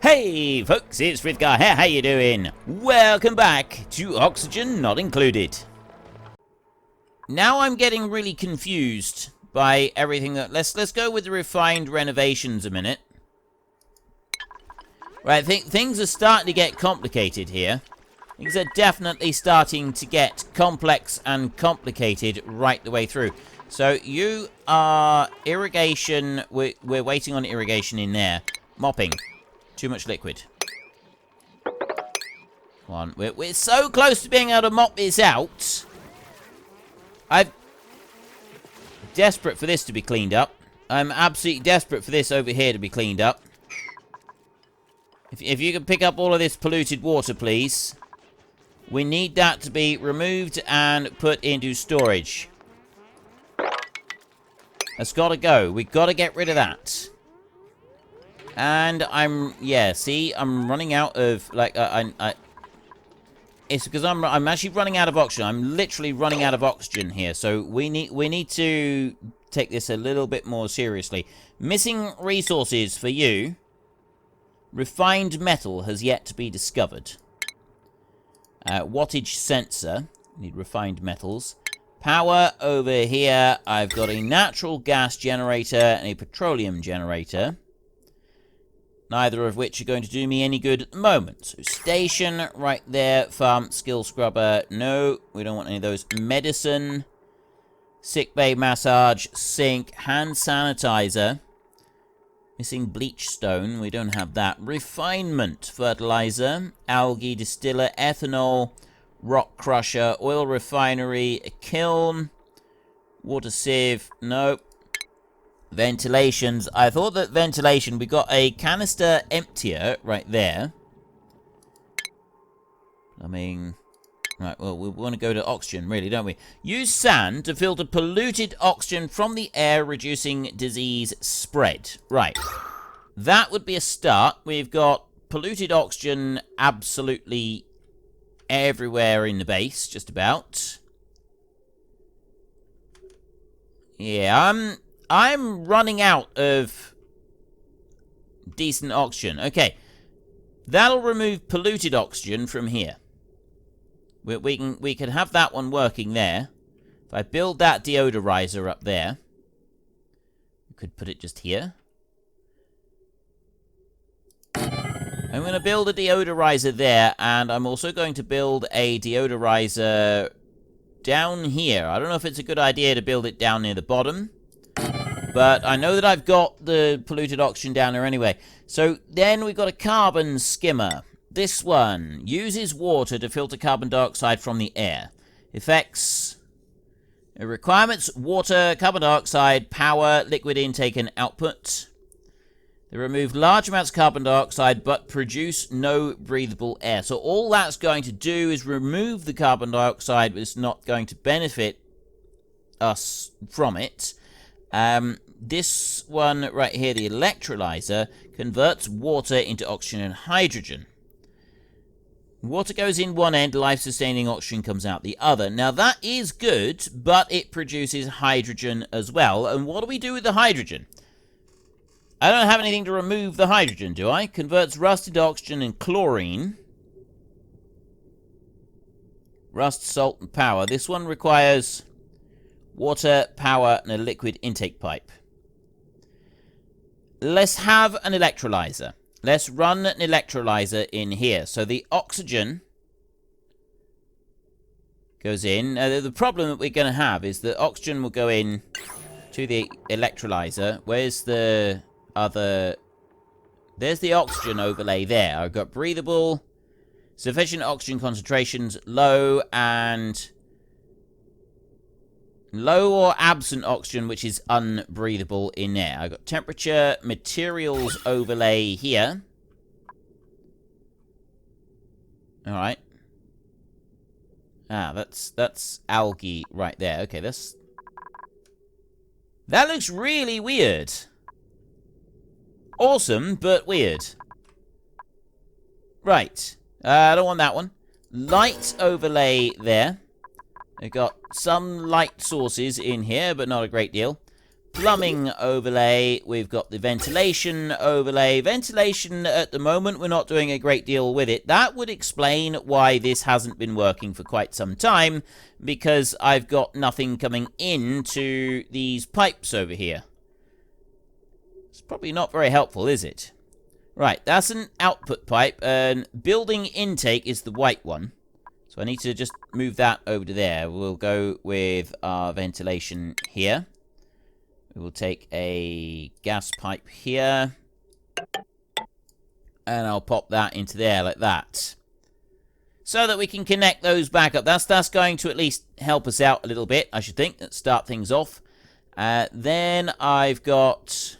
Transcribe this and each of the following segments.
Hey folks, it's Frithgar here, how you doing? Welcome back to Oxygen Not Included. Now I'm getting really confused by everything that... Let's go with the refined renovations a minute. Right, things are starting to get complicated here. Things are definitely starting to get complex and complicated right the way through. So you are irrigation, we're waiting on irrigation in there. Mopping. Too much liquid. Come on, we're so close to being able to mop this out. I'm desperate for this to be cleaned up. I'm absolutely desperate for this over here to be cleaned up. If you can pick up all of this polluted water, please. We need that to be removed and put into storage. That's got to go. We've got to get rid of that. And I'm running out of, like, it's because I'm actually running out of oxygen. I'm literally running out of oxygen here. So we need to take this a little bit more seriously. Missing resources for you. Refined metal has yet to be discovered. Wattage sensor. Need refined metals. Power over here. I've got a natural gas generator and a petroleum generator. Neither of which are going to do me any good at the moment. So station right there. Farm skill scrubber. No, we don't want any of those. Medicine. Sick bay massage. Sink. Hand sanitizer. Missing bleach stone. We don't have that. Refinement. Fertilizer. Algae distiller. Ethanol. Rock crusher. Oil refinery. A kiln. Water sieve. Nope. Ventilations. I thought that ventilation, we got a canister emptier right there. I mean, right, well, we want to go to oxygen, really, don't we? Use sand to filter polluted oxygen from the air, reducing disease spread. Right. That would be a start. We've got polluted oxygen absolutely everywhere in the base, just about. Yeah, I'm running out of decent oxygen. Okay. That'll remove polluted oxygen from here. We can have that one working there. If I build that deodorizer up there, we could put it just here. I'm going to build a deodorizer there, and I'm also going to build a deodorizer down here. I don't know if it's a good idea to build it down near the bottom. But I know that I've got the polluted oxygen down there anyway. So then we've got a carbon skimmer. This one uses water to filter carbon dioxide from the air. Effects. Requirements: water, carbon dioxide, power, liquid intake and output. They remove large amounts of carbon dioxide but produce no breathable air. So all that's going to do is remove the carbon dioxide, but it's not going to benefit us from it. This one right here, the electrolyzer, converts water into oxygen and hydrogen. Water goes in one end, life-sustaining oxygen comes out the other. Now that is good, but it produces hydrogen as well. And what do we do with the hydrogen? I don't have anything to remove the hydrogen, do I? Converts rust into oxygen and chlorine. Rust, salt, and power. This one requires water, power, and a liquid intake pipe. Let's have an electrolyzer. Let's run an electrolyzer in here. So the oxygen goes in. The problem that we're going to have is that oxygen will go in to the electrolyzer. Where's the other... There's the oxygen overlay there. I've got breathable, sufficient oxygen concentrations, low, and... low or absent oxygen, which is unbreathable in there. I've got temperature, materials overlay here. Alright. Ah, that's algae right there. Okay, that looks really weird. Awesome, but weird. Right. I don't want that one. Light overlay there. They've got some light sources in here, but not a great deal. plumbing overlay. We've got the ventilation overlay. Ventilation, at the moment, we're not doing a great deal with it. That would explain why this hasn't been working for quite some time, because I've got nothing coming into these pipes over here. It's probably not very helpful, is it? Right, that's an output pipe, and building intake is the white one. So I need to just move that over to there. We'll go with our ventilation here. We will take a gas pipe here. And I'll pop that into there like that. So that we can connect those back up. That's going to at least help us out a little bit, I should think. Let's start things off. Then I've got...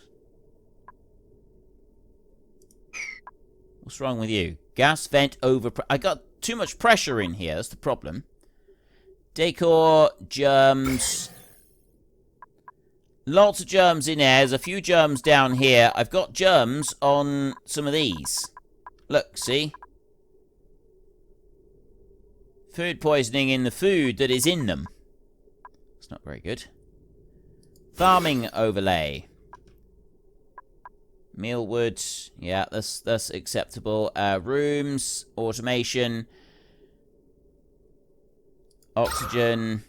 What's wrong with you? Gas vent over... I got too much pressure in here. That's the problem. Decor, germs... Lots of germs in there. There's a few germs down here. I've got germs on some of these. Look, see? Food poisoning in the food that is in them. It's not very good. Farming overlay. Mealwood. Yeah, that's acceptable. Rooms. Automation. Oxygen.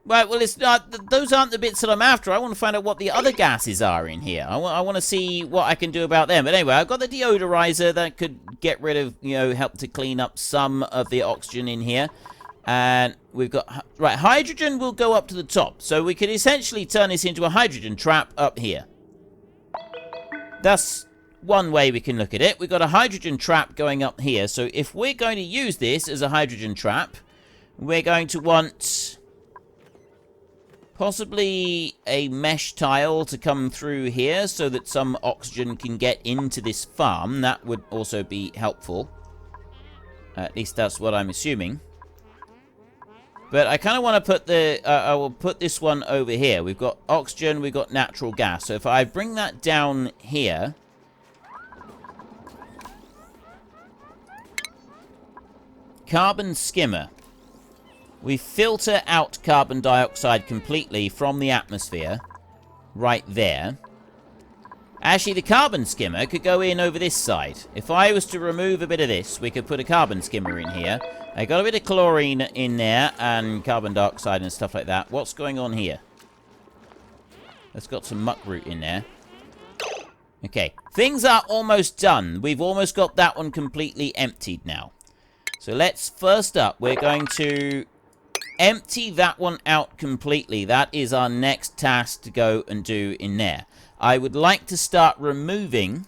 Right, well, it's not, those aren't the bits that I'm after. I want to find out what the other gases are in here. I want to see what I can do about them. But anyway, I've got the deodorizer that could get rid of, help to clean up some of the oxygen in here. And we've got, right, hydrogen will go up to the top. So we could essentially turn this into a hydrogen trap up here. That's one way we can look at it. We've got a hydrogen trap going up here. So if we're going to use this as a hydrogen trap, we're going to want... possibly a mesh tile to come through here so that some oxygen can get into this farm. That would also be helpful. At least that's what I'm assuming. But I kind of want to put the... I will put this one over here. We've got oxygen, we've got natural gas. So if I bring that down here... Carbon skimmer. We filter out carbon dioxide completely from the atmosphere. Right there. Actually, the carbon skimmer could go in over this side. If I was to remove a bit of this, we could put a carbon skimmer in here. I got a bit of chlorine in there and carbon dioxide and stuff like that. What's going on here? That's got some muck root in there. Okay, things are almost done. We've almost got that one completely emptied now. So let's, first up, we're going to... empty that one out completely. That is our next task to go and do in there. I would like to start removing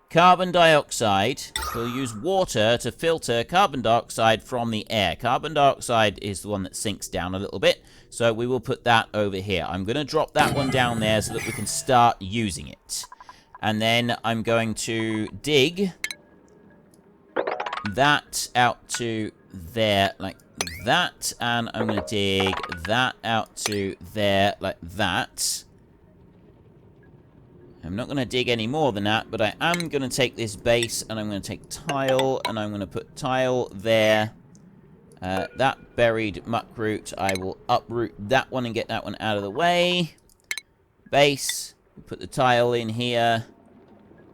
carbon dioxide. We'll use water to filter carbon dioxide from the air. Carbon dioxide is the one that sinks down a little bit. So we will put that over here. I'm going to drop that one down there so that we can start using it. And then I'm going to dig that out to there like that, and I'm going to dig that out to there like that. I'm not going to dig any more than that, but I am going to take this base and I'm going to take tile and I'm going to put tile there. That buried muck root, I will uproot that one and get that one out of the way. Base, put the tile in here.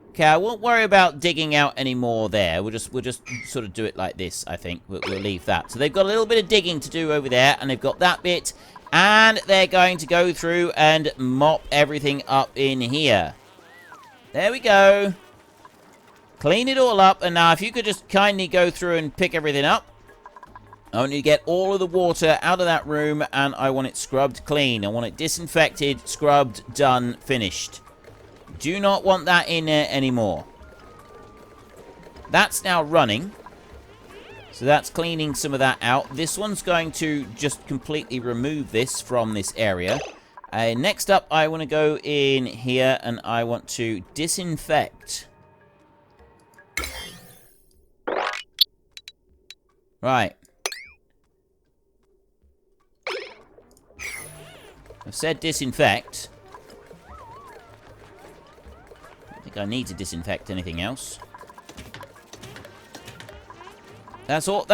Okay, I won't worry about digging out any more there. We'll just sort of do it like this, I think. We'll leave that. So they've got a little bit of digging to do over there, and they've got that bit. And they're going to go through and mop everything up in here. There we go. Clean it all up. And now if you could just kindly go through and pick everything up. I want you to get all of the water out of that room, and I want it scrubbed clean. I want it disinfected, scrubbed, done, finished. Do not want that in there anymore. That's now running. So that's cleaning some of that out. This one's going to just completely remove this from this area. Next up, I want to go in here and I want to disinfect. Right. I've said disinfect. I need to disinfect anything else. That's all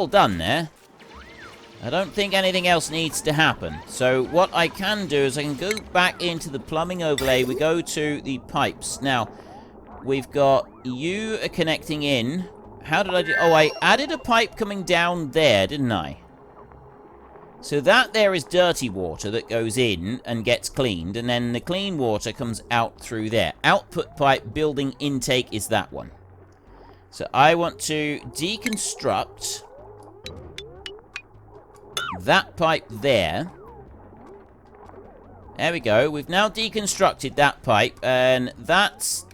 done there. I don't think anything else needs to happen. So what I can do is I can go back into the plumbing overlay. We go to the pipes. Now, we've got you connecting in. How did I do? Oh, I added a pipe coming down there, didn't I? So that there is dirty water that goes in and gets cleaned, and then the clean water comes out through there. Output pipe building intake is that one. So I want to deconstruct that pipe there. There we go. We've now deconstructed that pipe, and that's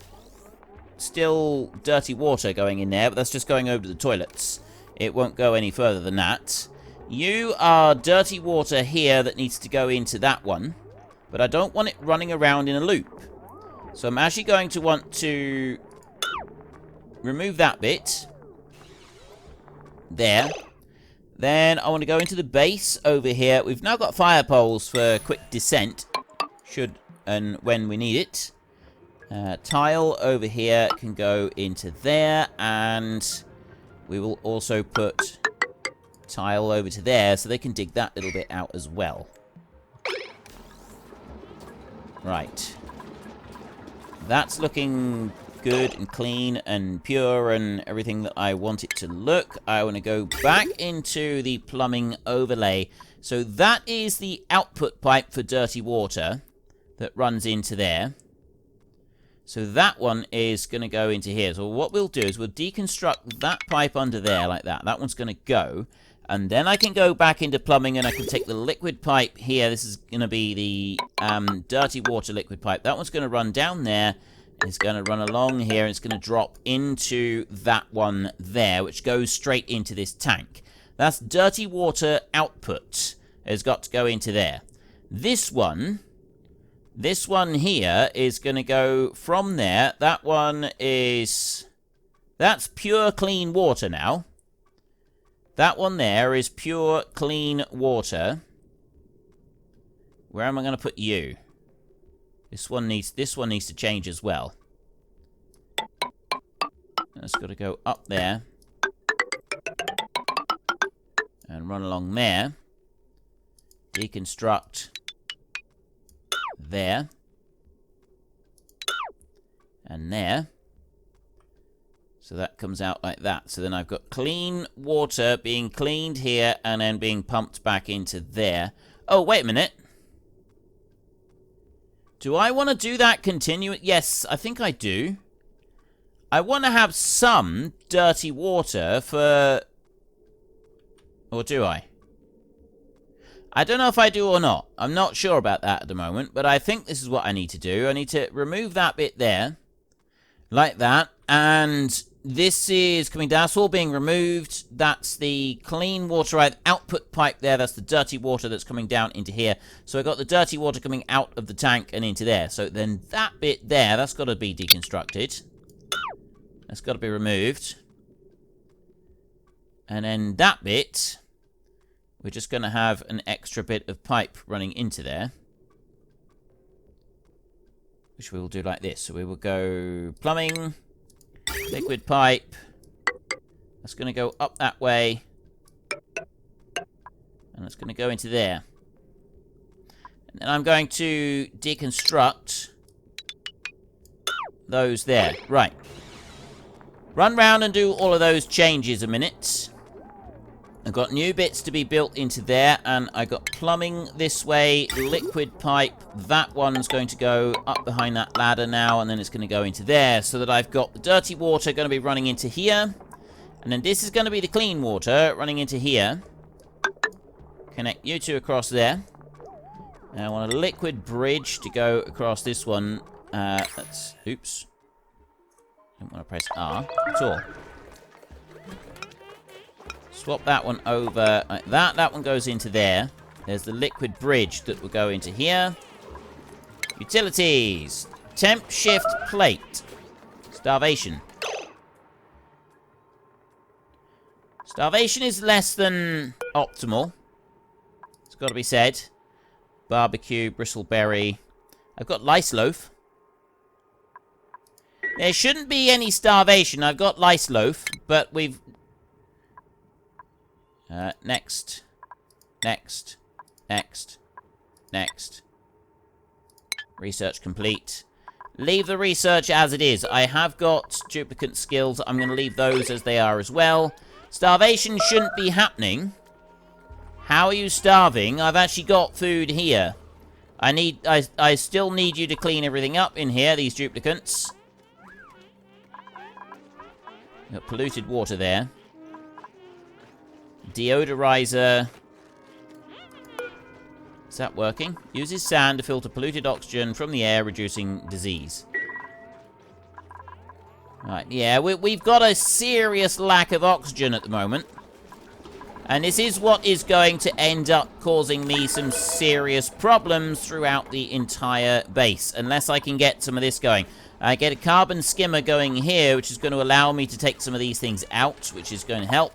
still dirty water going in there, but that's just going over to the toilets. It won't go any further than that. You are dirty water here that needs to go into that one, but I don't want it running around in a loop. So I'm actually going to want to remove that bit. There. Then I want to go into the base over here. We've now got fire poles for quick descent, should and when we need it. Tile over here can go into there, and we will also put tile over to there so they can dig that little bit out as well. Right. That's looking good and clean and pure and everything that I want it to look. I want to go back into the plumbing overlay. So that is the output pipe for dirty water that runs into there. So that one is going to go into here. So what we'll do is we'll deconstruct that pipe under there like that. That one's going to go. And then I can go back into plumbing and I can take the liquid pipe here. This is going to be the dirty water liquid pipe. That one's going to run down there. It's going to run along here. And it's going to drop into that one there, which goes straight into this tank. That's dirty water output. Has got to go into there. This one here is going to go from there. That one is... That's pure clean water now. That one there is pure clean water. Where am I going to put you? This one needs to change as well. That's got to go up there. And run along there. Deconstruct. There. And there. So that comes out like that. So then I've got clean water being cleaned here and then being pumped back into there. Oh, wait a minute. Do I want to do that continuous? Yes, I think I do. I want to have some dirty water for... Or do I? I don't know if I do or not. I'm not sure about that at the moment, but I think this is what I need to do. I need to remove that bit there. Like that. And this is coming down. That's all being removed. That's the clean water output pipe there. That's the dirty water that's coming down into here. So I've got the dirty water coming out of the tank and into there. So then that bit there, that's got to be deconstructed. That's got to be removed. And then that bit... We're just going to have an extra bit of pipe running into there. Which we will do like this. So we will go plumbing, liquid pipe. That's going to go up that way. And it's going to go into there. And then I'm going to deconstruct those there. Right. Run round and do all of those changes a minute. I've got new bits to be built into there, and I got plumbing this way, liquid pipe. That one's going to go up behind that ladder now, and then it's going to go into there, so that I've got the dirty water going to be running into here. And then this is going to be the clean water running into here. Connect you two across there. And I want a liquid bridge to go across this one. Oops. Don't want to press R at all. Swap that one over like that. That one goes into there. There's the liquid bridge that will go into here. Utilities. Temp shift plate. Starvation. Starvation is less than optimal. It's got to be said. Barbecue, bristleberry. I've got lice loaf. There shouldn't be any starvation. I've got lice loaf, but we've... next. Next. Next. Next. Research complete. Leave the research as it is. I have got duplicate skills. I'm going to leave those as they are as well. Starvation shouldn't be happening. How are you starving? I've actually got food here. I still need you to clean everything up in here, these duplicates. Got polluted water there. Deodorizer. Is that working? Uses sand to filter polluted oxygen from the air, reducing disease. Right, yeah, we've got a serious lack of oxygen at the moment. And this is what is going to end up causing me some serious problems throughout the entire base. Unless I can get some of this going. I get a carbon skimmer going here, which is going to allow me to take some of these things out, which is going to help.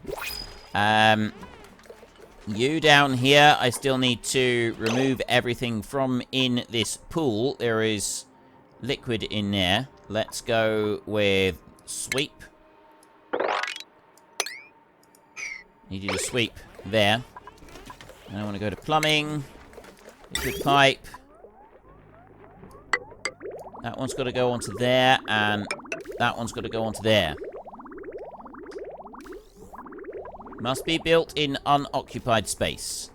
You down here, I still need to remove everything from in this pool. There is liquid in there. Let's go with sweep. Need you to sweep there. And I want to go to plumbing. Liquid pipe. That one's got to go onto there, and that one's got to go onto there. Must be built in unoccupied space.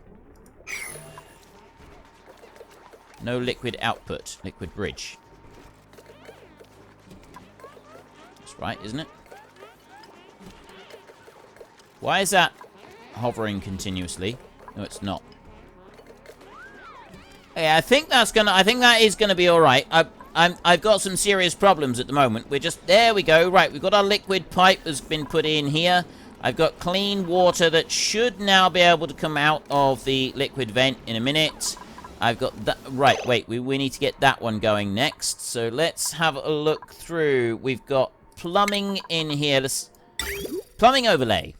No liquid output. Liquid bridge. That's right, isn't it? Why is that hovering continuously? No, it's not. Yeah, I think that is gonna be alright. I've got some serious problems at the moment. We're just... There we go. Right, we've got our liquid pipe that's been put in here. I've got clean water that should now be able to come out of the liquid vent in a minute. I've got that... Right, wait, we need to get that one going next. So let's have a look through. We've got plumbing in here. Plumbing overlay.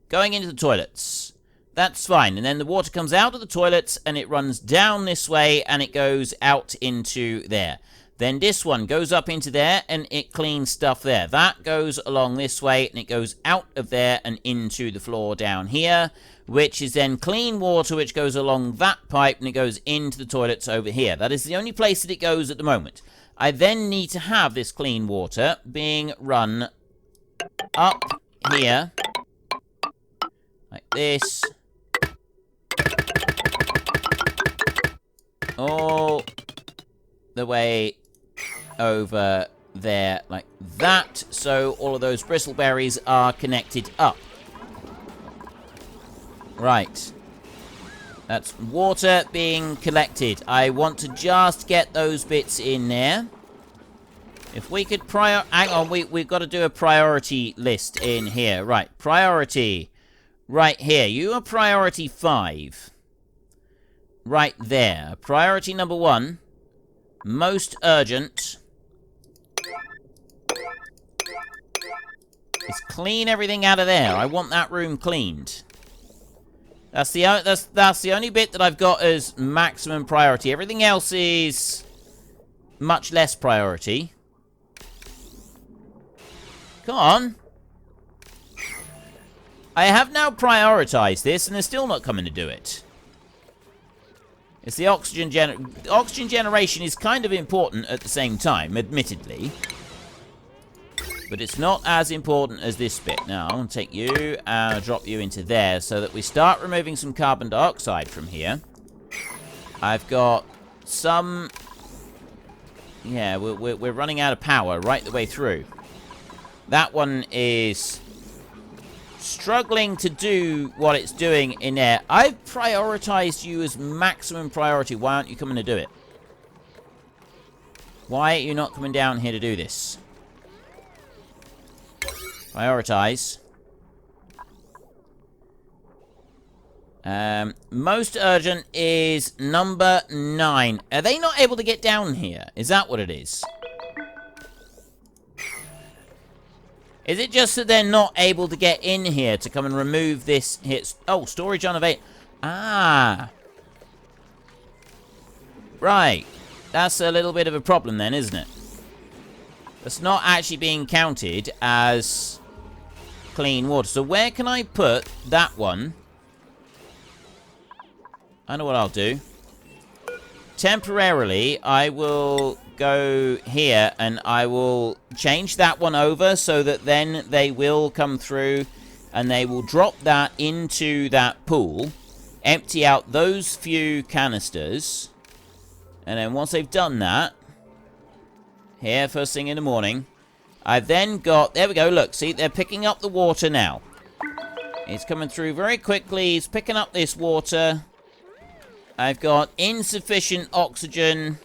Going into the toilets. That's fine. And then the water comes out of the toilets and it runs down this way and it goes out into there. Then this one goes up into there and it cleans stuff there. That goes along this way and it goes out of there and into the floor down here, which is then clean water which goes along that pipe and it goes into the toilets over here. That is the only place that it goes at the moment. I then need to have this clean water being run up here, like this, all the way over there like that, so all of those bristleberries are connected up. Right. That's water being collected. I want to just get those bits in there. If we could hang on, we've got to do a priority list in here. Right, priority. Right here. You are priority 5. Right there. Priority number 1. Most urgent. Is clean everything out of there. I want that room cleaned. That's the only bit that I've got as maximum priority. Everything else is much less priority. Come on. I have now prioritized this and they're still not coming to do it. It's the oxygen generation is kind of important at the same time, admittedly. But it's not as important as this bit. Now, I'll take you and drop you into there so that we start removing some carbon dioxide from here. I've got some... Yeah, we're running out of power right the way through. That one is struggling to do what it's doing in there. I've prioritized you as maximum priority. Why aren't you coming to do it? Why are you not coming down here to do this? Prioritize. Most urgent is number 9. Are they not able to get down here? Is that what it is? Is it just that they're not able to get in here to come and remove this here? Oh, storage unavailable. Ah. Right. That's a little bit of a problem then, isn't it? That's not actually being counted as clean water. So where can I put that one? I know what I'll do. Temporarily, I will go here and I will change that one over so that then they will come through and they will drop that into that pool, empty out those few canisters, and then once they've done that, here, first thing in the morning, I've then got, there we go, look, see, they're picking up the water now. It's coming through very quickly, it's picking up this water. I've got insufficient oxygen.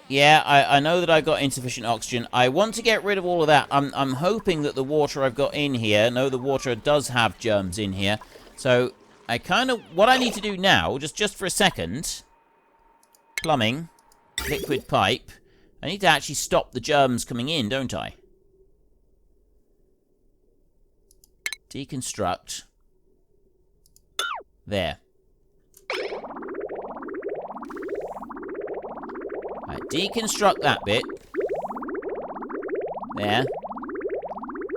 Yeah, I know that I've got insufficient oxygen. I want to get rid of all of that. I'm hoping that the water I've got in here, no, the water does have germs in here. So, I kind of, what I need to do now, just for a second, plumbing, liquid pipe, I need to actually stop the germs coming in, don't I? Deconstruct. There. Right, deconstruct that bit. There.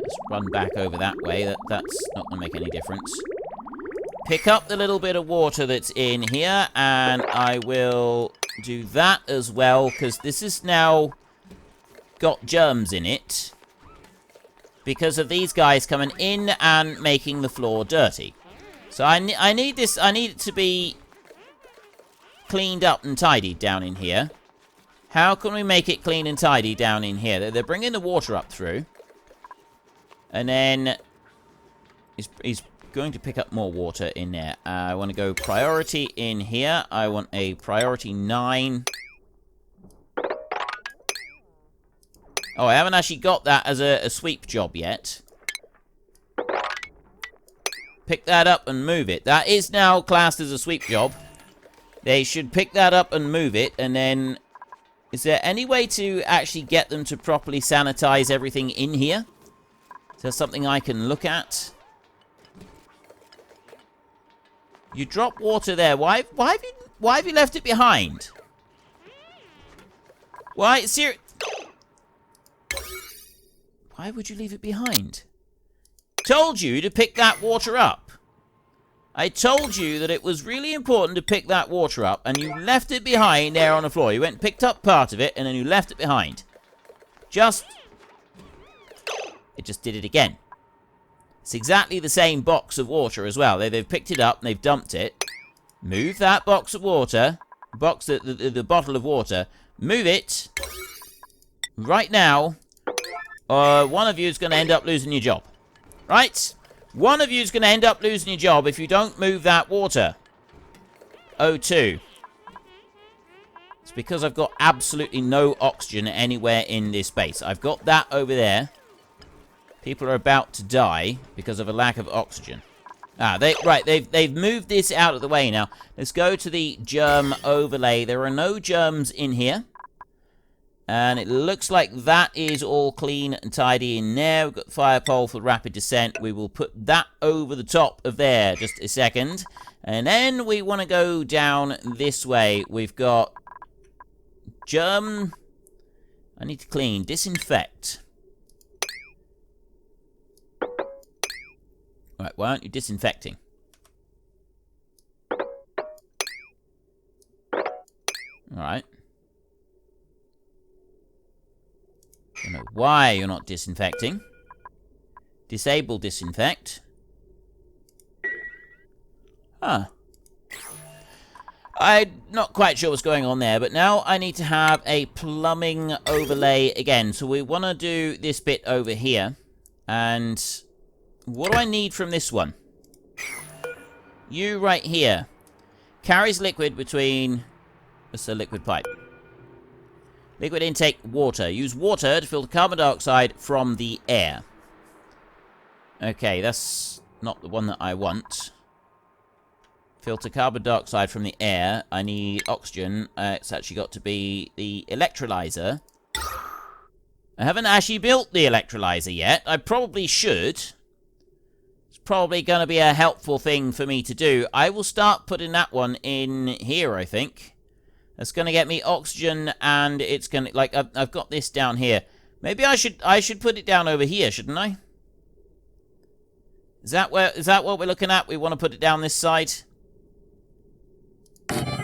Let's run back over that way. That's not going to make any difference. Pick up the little bit of water that's in here, and I will do that as well, because this has now got germs in it because of these guys coming in and making the floor dirty. So I need this, I need it to be cleaned up and tidied down in here. How can we make it clean and tidy down in here? They're bringing the water up through. And then he's going to pick up more water in there. I want to go priority in here. I want a priority 9. Oh, I haven't actually got that as a sweep job yet. Pick that up and move it. That is now classed as a sweep job. They should pick that up and move it, and then... Is there any way to actually get them to properly sanitize everything in here? Is there something I can look at? You drop water there. Why have you left it behind? Why? Why would you leave it behind? Told you to pick that water up. I told you that it was really important to pick that water up, and you left it behind there on the floor. You went and picked up part of it, and then you left it behind. It just did it again. It's exactly the same box of water as well. They've picked it up, and they've dumped it. Move that box of water, the bottle of water. Move it right now, or one of you is going to end up losing your job. Right? One of you is going to end up losing your job if you don't move that water. O2. It's because I've got absolutely no oxygen anywhere in this base. I've got that over there. People are about to die because of a lack of oxygen. They've moved this out of the way now. Let's go to the germ overlay. There are no germs in here. And it looks like that is all clean and tidy in there. We've got fire pole for rapid descent. We will put that over the top of there. Just a second. And then we want to go down this way. We've got germ. I need to clean. Disinfect. Right, why aren't you disinfecting? Alright. I don't know why you're not disinfecting. Disable disinfect. Huh. I'm not quite sure what's going on there, but now I need to have a plumbing overlay again. So we want to do this bit over here. And what do I need from this one? You right here. Carries liquid between... What's the liquid pipe? Liquid intake, water. Use water to filter carbon dioxide from the air. Okay, that's not the one that I want. Filter carbon dioxide from the air. I need oxygen. It's actually got to be the electrolyzer. I haven't actually built the electrolyzer yet. I probably should. It's probably going to be a helpful thing for me to do. I will start putting that one in here, I think. That's going to get me oxygen, and it's going to... Like, I've got this down here. Maybe I should put it down over here, shouldn't I? Is that what we're looking at? We want to put it down this side?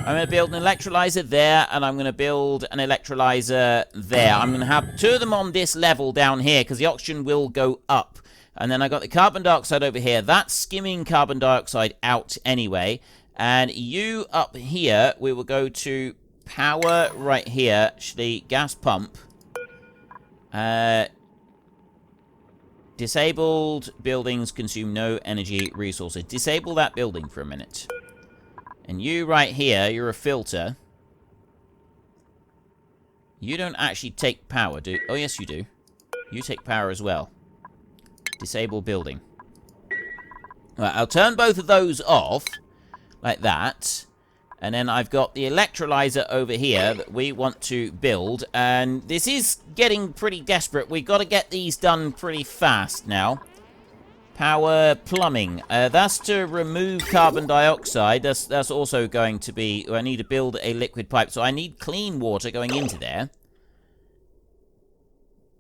I'm going to build an electrolyzer there, and I'm going to build an electrolyzer there. I'm going to have 2 of them on this level down here, because the oxygen will go up. And then I got the carbon dioxide over here. That's skimming carbon dioxide out anyway. And you up here, we will go to power right here. Actually, gas pump. Disabled buildings consume no energy resources. Disable that building for a minute. And you right here, you're a filter. You don't actually take power, do you? Oh, yes, you do. You take power as well. Disable building. Right, I'll turn both of those off. Like that. And then I've got the electrolyzer over here that we want to build. And this is getting pretty desperate. We've got to get these done pretty fast now. Power plumbing. That's to remove carbon dioxide. That's also going to be... I need to build a liquid pipe. So I need clean water going into there.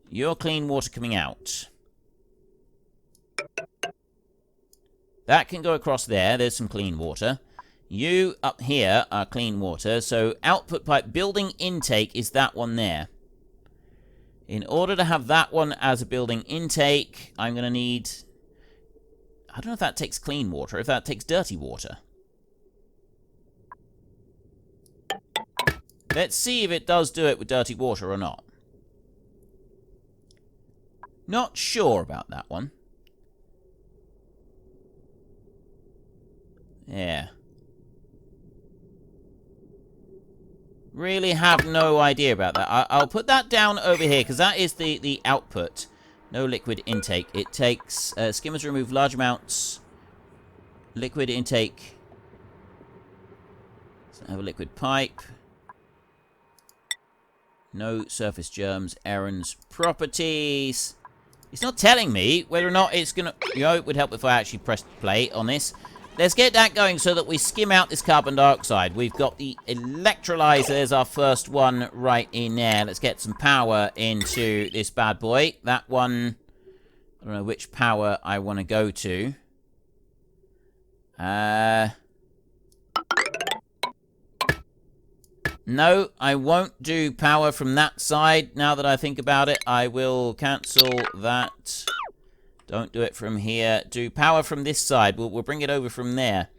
Your clean water coming out. That can go across there. There's some clean water. You up here are clean water. So output pipe building intake is that one there. In order to have that one as a building intake, I'm going to need... I don't know if that takes clean water, if that takes dirty water. Let's see if it does do it with dirty water or not. Not sure about that one. Yeah. Really have no idea about that. I'll put that down over here, because that is the output. No liquid intake. It takes... skimmers remove large amounts. Liquid intake. So I have a liquid pipe. No surface germs. Errands. Properties. It's not telling me whether or not it's going to... You know, it would help if I actually pressed play on this. Let's get that going so that we skim out this carbon dioxide. We've got the electrolyzer. There's our first one right in there. Let's get some power into this bad boy. That one, I don't know which power I want to go to. No, I won't do power from that side. Now that I think about it, I will cancel that. Don't do it from here. Do power from this side. We'll bring it over from there.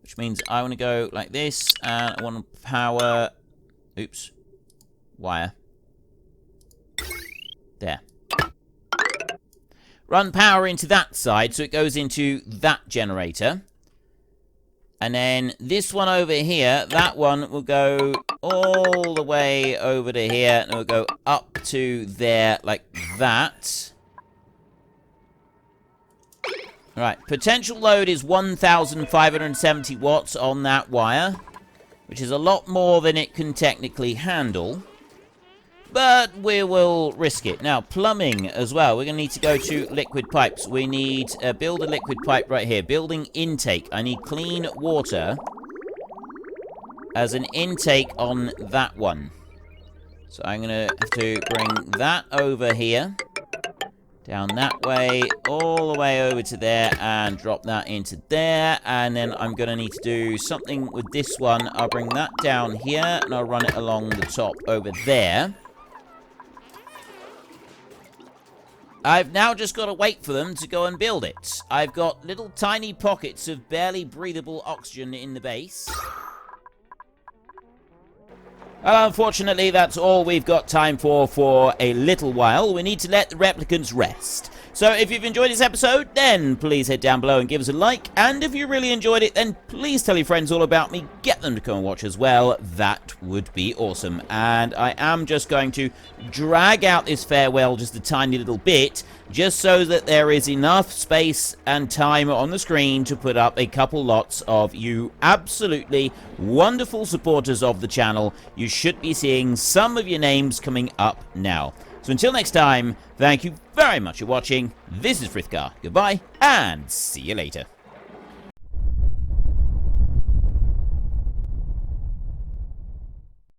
Which means I want to go like this. And I want to power... Oops. Wire. There. Run power into that side. So it goes into that generator. And then this one over here. That one will go all the way over to here. And it will go up to there like that. Right, potential load is 1,570 watts on that wire, which is a lot more than it can technically handle, but we will risk it. Now, plumbing as well. We're going to need to go to liquid pipes. We need build a liquid pipe right here. Building intake. I need clean water as an intake on that one. So I'm going to have to bring that over here. Down that way, all the way over to there, and drop that into there. And then I'm going to need to do something with this one. I'll bring that down here, and I'll run it along the top over there. I've now just got to wait for them to go and build it. I've got little tiny pockets of barely breathable oxygen in the base. Well, unfortunately, that's all we've got time for a little while. We need to let the replicants rest. So if you've enjoyed this episode, then please head down below and give us a like. And if you really enjoyed it, then please tell your friends all about me. Get them to come and watch as well. That would be awesome. And I am just going to drag out this farewell just a tiny little bit, just so that there is enough space and time on the screen to put up a couple lots of you absolutely wonderful supporters of the channel. You should be seeing some of your names coming up now. So until next time, thank you very much for watching. This is Frithgar. Goodbye, and see you later.